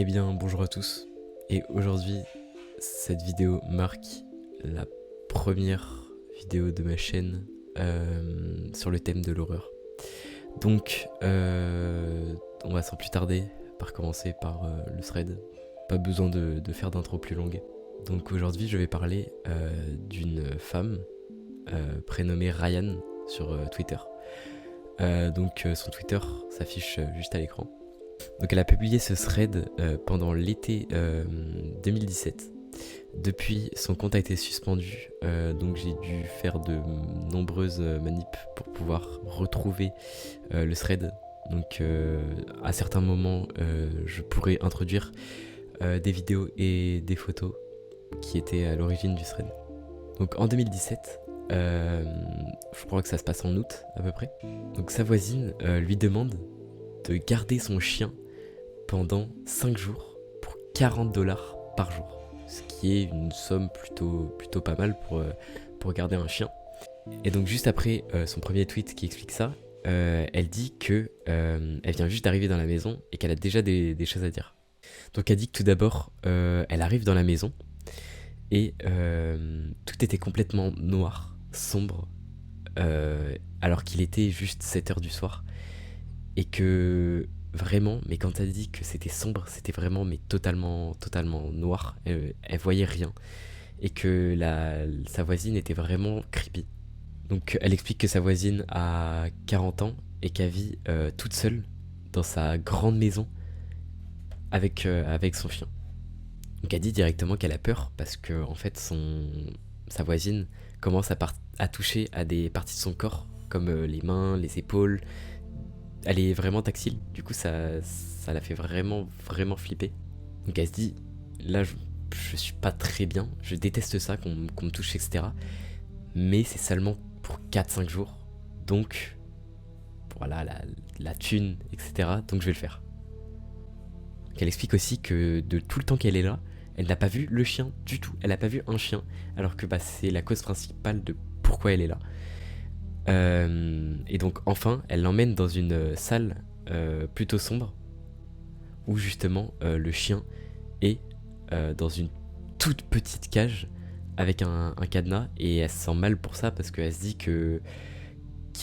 Eh bien bonjour à tous, et aujourd'hui cette vidéo marque la première vidéo de ma chaîne sur le thème de l'horreur. Donc on va sans plus tarder par commencer par le thread, pas besoin de faire d'intro plus longue. Donc aujourd'hui je vais parler d'une femme prénommée Ryan sur Twitter. Donc son Twitter s'affiche juste à l'écran. Donc elle a publié ce thread pendant l'été 2017. Depuis, son compte a été suspendu, donc j'ai dû faire de nombreuses manips pour pouvoir retrouver le thread. Donc à certains moments, je pourrais introduire des vidéos et des photos qui étaient à l'origine du thread. Donc en 2017, je crois que ça se passe en août à peu près. Donc sa voisine lui demande de garder son chien pendant 5 jours pour 40$ par jour. Ce qui est une somme plutôt pas mal pour garder un chien. Et donc juste après son premier tweet qui explique ça, elle dit que elle vient juste d'arriver dans la maison et qu'elle a déjà des choses à dire. Donc elle dit que tout d'abord, elle arrive dans la maison et tout était complètement noir, sombre, alors qu'il était juste 7h du soir. Et que vraiment, mais quand elle dit que c'était sombre, c'était vraiment mais totalement noir. Elle voyait rien. Et que sa voisine était vraiment creepy. Donc elle explique que sa voisine a 40 ans et qu'elle vit toute seule dans sa grande maison avec son chien. Donc elle dit directement qu'elle a peur parce que en fait sa voisine commence à toucher à des parties de son corps comme les mains, les épaules. Elle est vraiment tactile, du coup ça la fait vraiment flipper. Donc elle se dit, là je suis pas très bien, je déteste ça qu'on me touche, etc. Mais c'est seulement pour 4-5 jours, donc voilà la thune, etc. Donc je vais le faire. Donc elle explique aussi que de tout le temps qu'elle est là, elle n'a pas vu le chien du tout, elle n'a pas vu un chien, alors que c'est la cause principale de pourquoi elle est là. Et donc enfin, elle l'emmène dans une salle plutôt sombre où justement le chien est dans une toute petite cage avec un cadenas, et elle se sent mal pour ça parce qu'elle se dit qu'il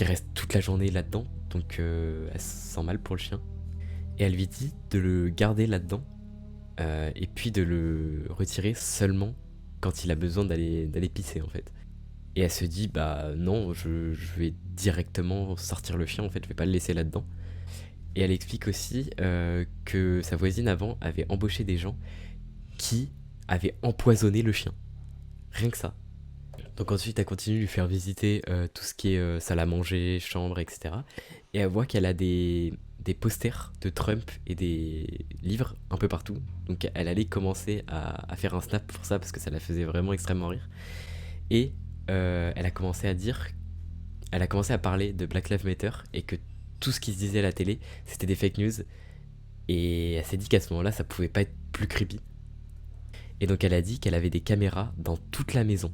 reste toute la journée là-dedans, donc elle se sent mal pour le chien. Et elle lui dit de le garder là-dedans et puis de le retirer seulement quand il a besoin d'aller pisser en fait. Et elle se dit, bah non, je vais directement sortir le chien, en fait, je vais pas le laisser là-dedans. Et elle explique aussi que sa voisine avant avait embauché des gens qui avaient empoisonné le chien. Rien que ça. Donc ensuite, elle continue de lui faire visiter tout ce qui est salle à manger, chambre, etc. Et elle voit qu'elle a des posters de Trump et des livres un peu partout. Donc elle allait commencer à faire un snap pour ça parce que ça la faisait vraiment extrêmement rire. Et elle a commencé à parler de Black Lives Matter et que tout ce qui se disait à la télé, c'était des fake news. Et elle s'est dit qu'à ce moment-là, ça pouvait pas être plus creepy. Et donc elle a dit qu'elle avait des caméras dans toute la maison,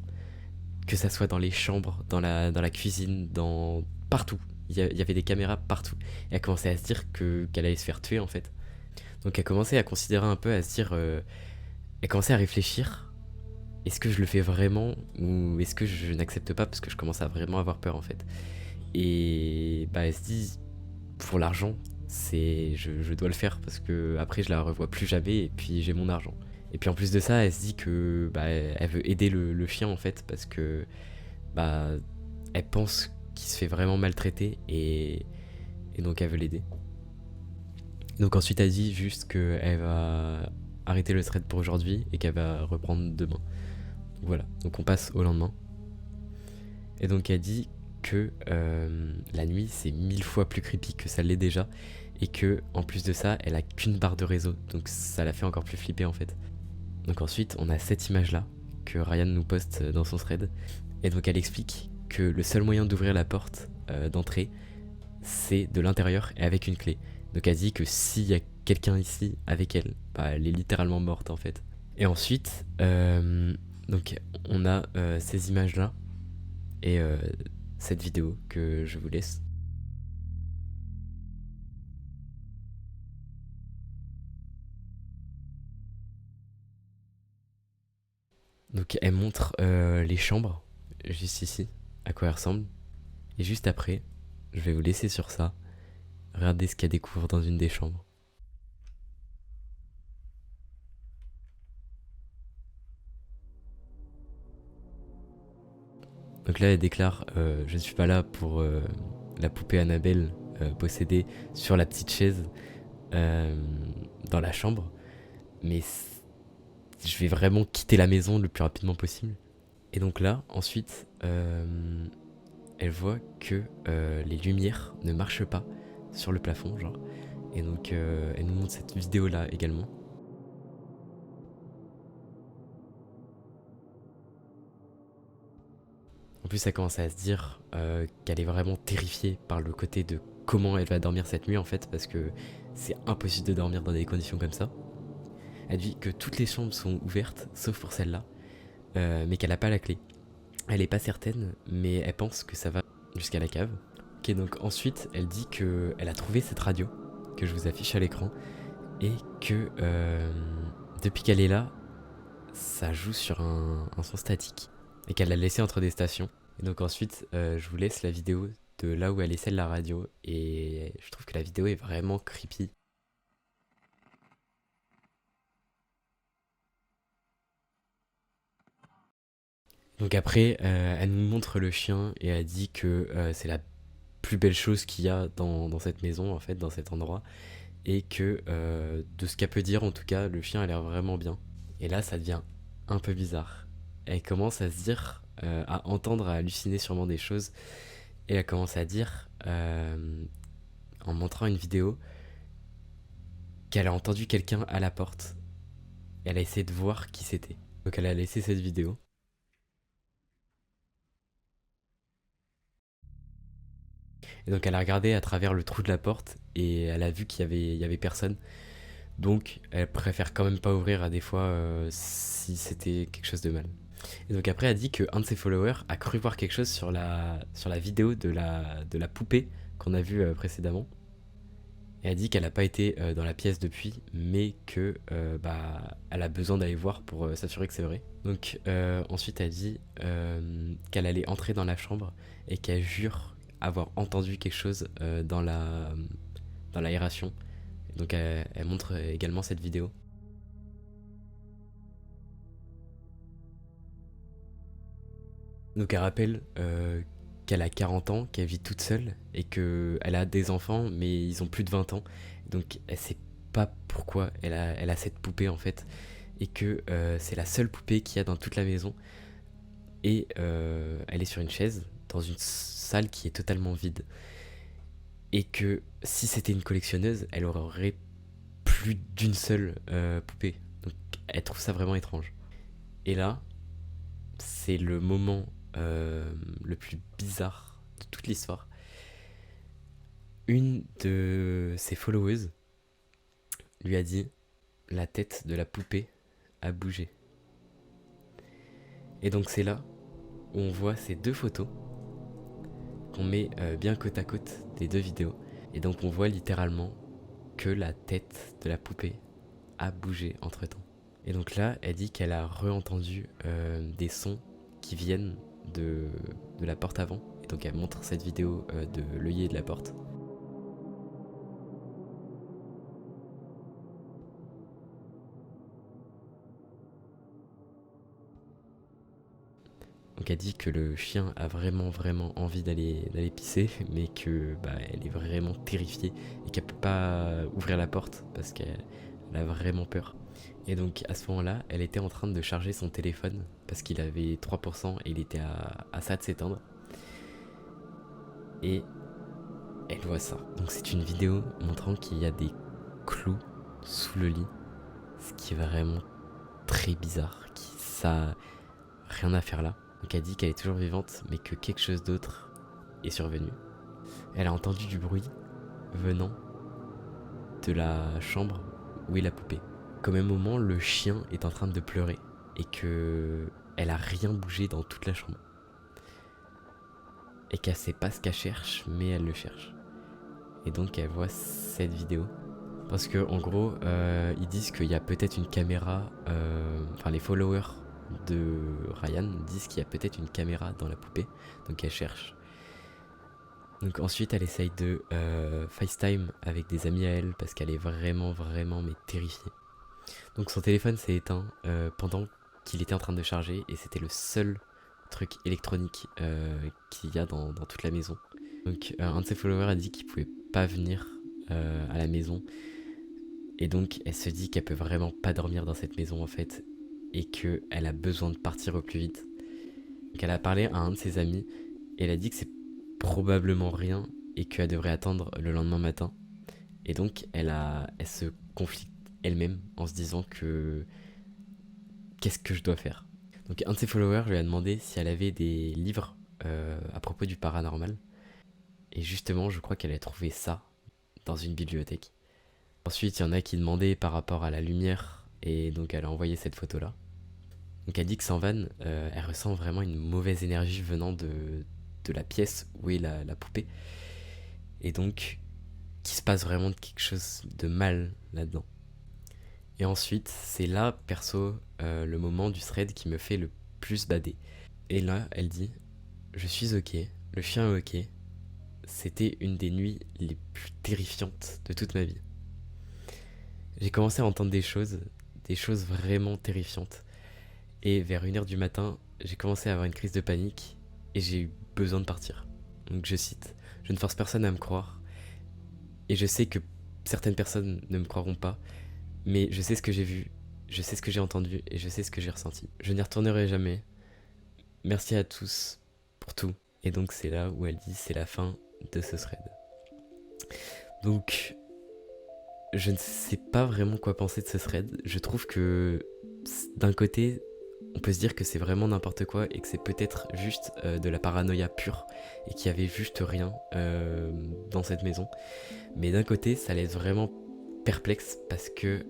que ça soit dans les chambres, dans la cuisine, dans partout. Il y avait des caméras partout. Et elle commençait à se dire qu'elle allait se faire tuer en fait. Donc elle commençait à considérer un peu, à se dire, elle commençait à réfléchir. Est-ce que je le fais vraiment ou est-ce que je n'accepte pas parce que je commence à vraiment avoir peur en fait. Et bah elle se dit, pour l'argent, je dois le faire parce que après je la revois plus jamais et puis j'ai mon argent. Et puis en plus de ça, elle se dit que bah elle veut aider le chien en fait parce que bah elle pense qu'il se fait vraiment maltraiter et donc elle veut l'aider. Donc ensuite elle dit juste qu'elle va arrêter le thread pour aujourd'hui et qu'elle va reprendre demain. Voilà, donc on passe au lendemain. Et donc elle dit que la nuit c'est 1000 fois plus creepy que ça l'est déjà, et que en plus de ça elle a qu'une barre de réseau, donc ça la fait encore plus flipper en fait. Donc ensuite on a cette image là que Ryan nous poste dans son thread, et donc elle explique que le seul moyen d'ouvrir la porte d'entrée c'est de l'intérieur et avec une clé. Donc elle dit que s'il y a quelqu'un ici avec elle, bah elle est littéralement morte en fait. Et ensuite donc on a ces images là et cette vidéo que je vous laisse. Donc elle montre les chambres, juste ici, à quoi elles ressemblent. Et juste après, je vais vous laisser sur ça. Regardez ce qu'elle découvre dans une des chambres. Donc là, elle déclare je ne suis pas là pour la poupée Annabelle possédée sur la petite chaise euh, dans la chambre, mais je vais vraiment quitter la maison le plus rapidement possible. Et donc là, ensuite, elle voit que les lumières ne marchent pas sur le plafond, genre. Et donc, elle nous montre cette vidéo-là également. En plus, elle commence à se dire qu'elle est vraiment terrifiée par le côté de comment elle va dormir cette nuit, en fait, parce que c'est impossible de dormir dans des conditions comme ça. Elle dit que toutes les chambres sont ouvertes, sauf pour celle-là, mais qu'elle n'a pas la clé. Elle est pas certaine, mais elle pense que ça va jusqu'à la cave. Ok, donc ensuite, elle dit que elle a trouvé cette radio que je vous affiche à l'écran et que depuis qu'elle est là, ça joue sur un son statique et qu'elle l'a laissé entre des stations. Et donc ensuite, je vous laisse la vidéo de là où elle essaie la radio et je trouve que la vidéo est vraiment creepy. Donc après, elle nous montre le chien et elle dit que c'est la plus belle chose qu'il y a dans cette maison, en fait, dans cet endroit. Et que de ce qu'elle peut dire, en tout cas, le chien a l'air vraiment bien. Et là, ça devient un peu bizarre. Elle commence à se dire, à entendre, à halluciner sûrement des choses. Et elle commence à dire, en montrant une vidéo, qu'elle a entendu quelqu'un à la porte. Elle a essayé de voir qui c'était. Donc elle a laissé cette vidéo. Et donc elle a regardé à travers le trou de la porte et elle a vu qu'il y avait personne. Donc elle préfère quand même pas ouvrir à des fois si c'était quelque chose de mal. Et donc après elle dit qu'un de ses followers a cru voir quelque chose sur la vidéo de la poupée qu'on a vue précédemment. Et elle dit qu'elle n'a pas été dans la pièce depuis, mais que bah, elle a besoin d'aller voir pour s'assurer que c'est vrai. Donc ensuite elle dit qu'elle allait entrer dans la chambre et qu'elle jure avoir entendu quelque chose dans l'aération. Donc elle montre également cette vidéo. Donc elle rappelle qu'elle a 40 ans, qu'elle vit toute seule et qu'elle a des enfants mais ils ont plus de 20 ans. Donc elle sait pas pourquoi elle a cette poupée en fait et que c'est la seule poupée qu'il y a dans toute la maison. Et elle est sur une chaise dans une salle qui est totalement vide. Et que si c'était une collectionneuse, elle aurait plus d'une seule poupée. Donc elle trouve ça vraiment étrange. Et là, c'est le moment le plus bizarre de toute l'histoire. Une de ses followers lui a dit la tête de la poupée a bougé. Et donc c'est là où on voit ces deux photos qu'on met bien côte à côte des deux vidéos. Et donc on voit littéralement que la tête de la poupée a bougé entre temps. Et donc là, elle dit qu'elle a re-entendu des sons qui viennent de la porte avant. Et donc elle montre cette vidéo de l'œillet de la porte. Donc elle dit que le chien a vraiment envie d'aller pisser, mais que bah, elle est vraiment terrifiée et qu'elle peut pas ouvrir la porte parce qu'elle a vraiment peur. Et donc à ce moment-là, elle était en train de charger son téléphone parce qu'il avait 3% et il était à ça de s'éteindre. Et elle voit ça. Donc c'est une vidéo montrant qu'il y a des clous sous le lit, ce qui est vraiment très bizarre, ça a rien à faire là. Donc elle dit qu'elle est toujours vivante, mais que quelque chose d'autre est survenu. Elle a entendu du bruit venant de la chambre où est la poupée. Qu'au même moment, le chien est en train de pleurer et que elle a rien bougé dans toute la chambre. Et qu'elle sait pas ce qu'elle cherche, mais elle le cherche. Et donc elle voit cette vidéo. Parce que en gros, ils disent qu'il y a peut-être une caméra, enfin les followers de Ryan disent qu'il y a peut-être une caméra dans la poupée, donc elle cherche. Donc ensuite elle essaye de FaceTime avec des amis à elle parce qu'elle est vraiment mais terrifiée. Donc son téléphone s'est éteint pendant qu'il était en train de charger et c'était le seul truc électronique qu'il y a dans toute la maison. Donc un de ses followers a dit qu'il pouvait pas venir à la maison et donc elle se dit qu'elle peut vraiment pas dormir dans cette maison en fait et qu'elle a besoin de partir au plus vite. Donc elle a parlé à un de ses amis et elle a dit que c'est probablement rien et qu'elle devrait attendre le lendemain matin. Et donc elle se conflicte elle-même en se disant que qu'est-ce que je dois faire. Donc un de ses followers lui a demandé si elle avait des livres à propos du paranormal. Et justement, je crois qu'elle a trouvé ça dans une bibliothèque. Ensuite, il y en a qui demandaient par rapport à la lumière, et donc elle a envoyé cette photo-là. Donc elle dit que sans vanne, elle ressent vraiment une mauvaise énergie venant de la pièce où est la poupée. Et donc, qu'il se passe vraiment quelque chose de mal là-dedans. Et ensuite, c'est là, perso, le moment du thread qui me fait le plus bader. Et là, elle dit, je suis ok, le chien est ok, c'était une des nuits les plus terrifiantes de toute ma vie. J'ai commencé à entendre des choses vraiment terrifiantes. Et vers 1h du matin, j'ai commencé à avoir une crise de panique et j'ai eu besoin de partir. Donc je cite, je ne force personne à me croire. Et je sais que certaines personnes ne me croiront pas, mais je sais ce que j'ai vu, je sais ce que j'ai entendu et je sais ce que j'ai ressenti. Je n'y retournerai jamais. Merci à tous pour tout. Et donc c'est là où elle dit c'est la fin de ce thread. Donc je ne sais pas vraiment quoi penser de ce thread. Je trouve que d'un côté, on peut se dire que c'est vraiment n'importe quoi et que c'est peut-être juste de la paranoïa pure et qu'il y avait juste rien dans cette maison. Mais d'un côté, ça laisse vraiment perplexe parce que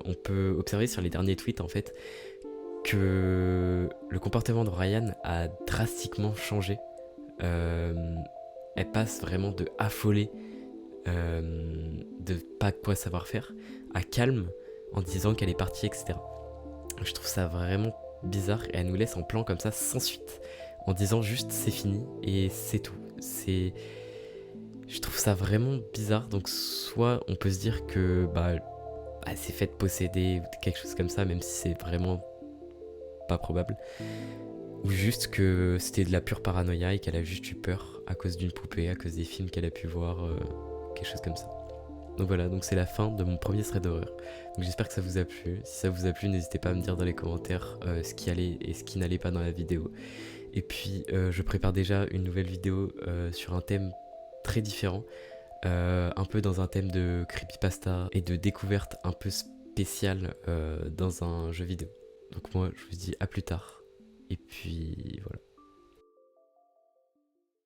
on peut observer sur les derniers tweets en fait que le comportement de Ryan a drastiquement changé. Elle passe vraiment de affolée, de pas quoi savoir faire, à calme en disant qu'elle est partie, etc. Je trouve ça vraiment bizarre et elle nous laisse en plan comme ça sans suite en disant juste c'est fini et c'est tout. Je trouve ça vraiment bizarre. Donc soit on peut se dire que elle s'est faite posséder ou quelque chose comme ça, même si c'est vraiment pas probable, ou juste que c'était de la pure paranoïa et qu'elle a juste eu peur à cause d'une poupée, à cause des films qu'elle a pu voir, quelque chose comme ça. Donc voilà, donc c'est la fin de mon premier thread d'horreur. Donc j'espère que ça vous a plu. Si ça vous a plu, n'hésitez pas à me dire dans les commentaires ce qui allait et ce qui n'allait pas dans la vidéo. Et puis je prépare déjà une nouvelle vidéo sur un thème très différent, un peu dans un thème de creepypasta et de découverte un peu spéciale dans un jeu vidéo. Donc moi je vous dis à plus tard. Et puis voilà.